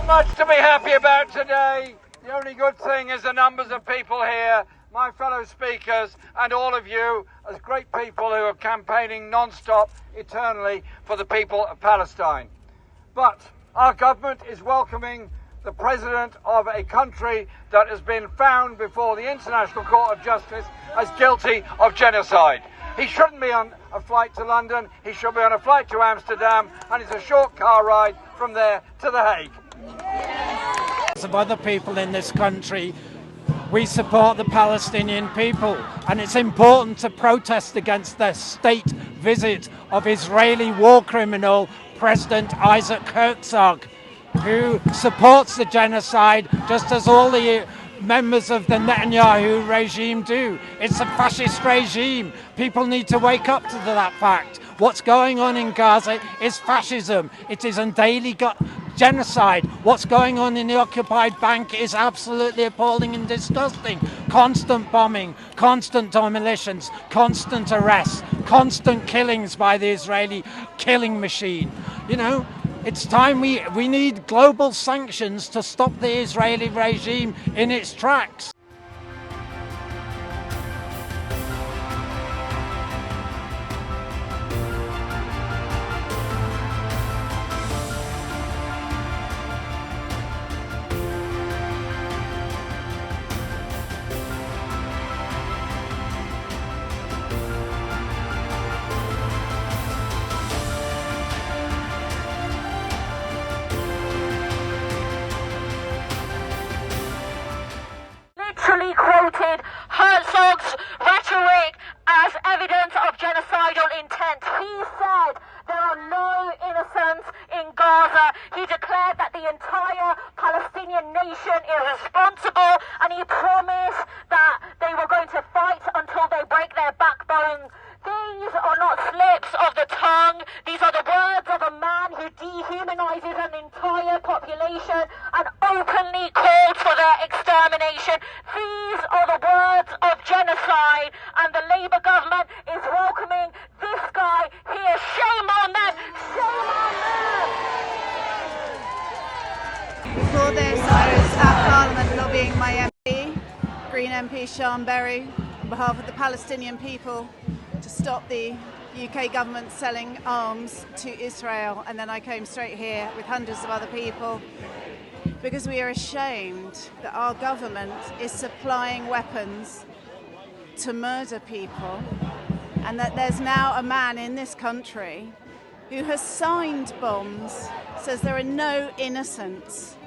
Not much to be happy about today. The only good thing is the numbers of people here, my fellow speakers, and all of you as great people who are campaigning non-stop, eternally, for the people of Palestine. But our government is welcoming the president of a country that has been found before the International Court of Justice as guilty of genocide. He shouldn't be on a flight to London, he should be on a flight to Amsterdam, and it's a short car ride from there to The Hague. Of other people in this country, we support the Palestinian people, and it's important to protest against the state visit of Israeli war criminal President Isaac Herzog, who supports the genocide just as all the members of the Netanyahu regime do. It's a fascist regime. People need to wake up to that fact. What's going on in Gaza is fascism. It is a daily genocide. What's going on in the occupied bank is absolutely appalling and disgusting. Constant bombing, constant demolitions, constant arrests, constant killings by the Israeli killing machine. You know, it's time we need global sanctions to stop the Israeli regime in its tracks. Quoted Herzog's rhetoric as evidence of genocidal intent. He said there are no innocents in Gaza. He declared that the entire Palestinian nation is responsible, and he promised that they were going to fight until they break their backbone. These are not slips of the tongue. These are the words of a man who dehumanizes an entire population and openly calls for their extermination. These are the words of genocide, and the Labour government is welcoming this guy here. Shame on them! Shame on them! Before this, I was at Parliament lobbying my MP, Green MP Sian Berry, on behalf of the Palestinian people, to stop the UK government selling arms to Israel, and then I came straight here with hundreds of other people because we are ashamed that our government is supplying weapons to murder people, and that there's now a man in this country who has signed bombs, says there are no innocents.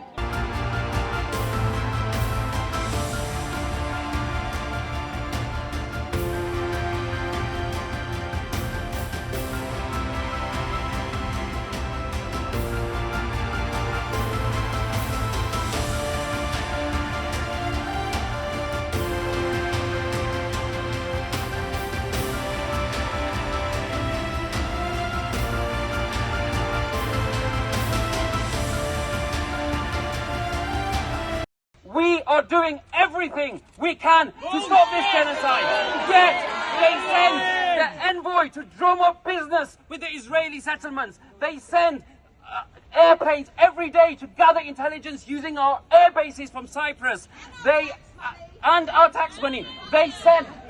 We are doing everything we can to stop this genocide. Yet they send the envoy to drum up business with the Israeli settlements. They send airplanes every day to gather intelligence using our air bases from Cyprus. And our tax money. They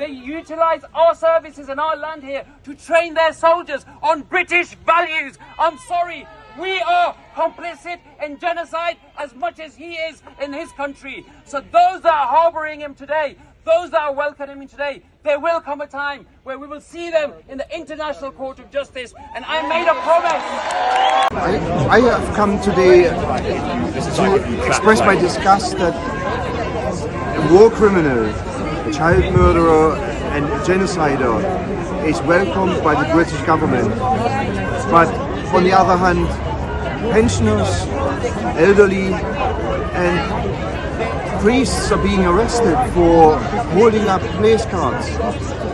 utilize our services and our land here to train their soldiers on British values. I'm sorry. We are complicit in genocide as much as he is in his country. So those that are harbouring him today, those that are welcoming him today, there will come a time where we will see them in the International Court of Justice. And I made a promise. I have come today to express my disgust that a war criminal, a child murderer and a genocider is welcomed by the British government. But on the other hand, pensioners, elderly and priests are being arrested for holding up place cards.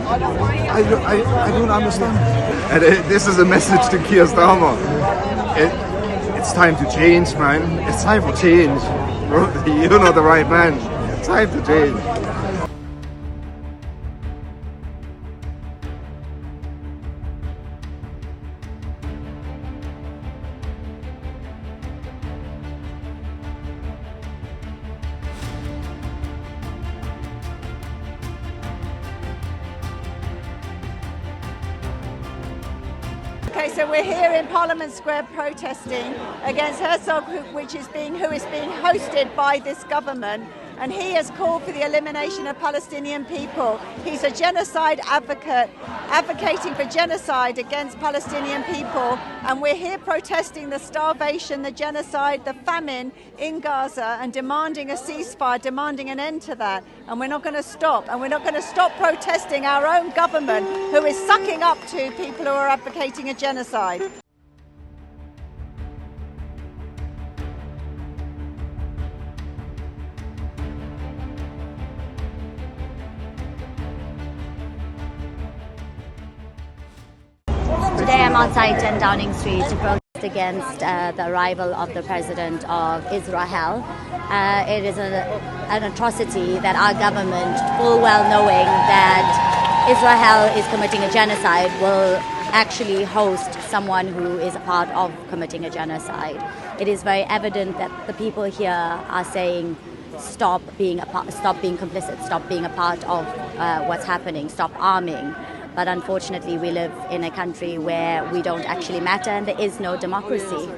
I don't understand. And this is a message to Keir Starmer. It's time to change, man. It's time for change. You're not the right man. It's time to change. Okay, so we're here in Parliament Square protesting against Herzog, who is being hosted by this government, and he has called for the elimination of Palestinian people. He's a genocide advocate, advocating for genocide against Palestinian people, and we're here protesting the starvation, the genocide, the famine in Gaza, and demanding a ceasefire, demanding an end to that. And we're not going to stop, and we're not going to stop protesting our own government, who is sucking up to people who are advocating a genocide. Today I'm outside 10 Downing Street to protest against the arrival of the President of Israel. It is an atrocity that our government, full well knowing that Israel is committing a genocide, will actually host someone who is a part of committing a genocide. It is very evident that the people here are saying, stop being complicit, stop being a part of what's happening, stop arming. But unfortunately, we live in a country where we don't actually matter and there is no democracy.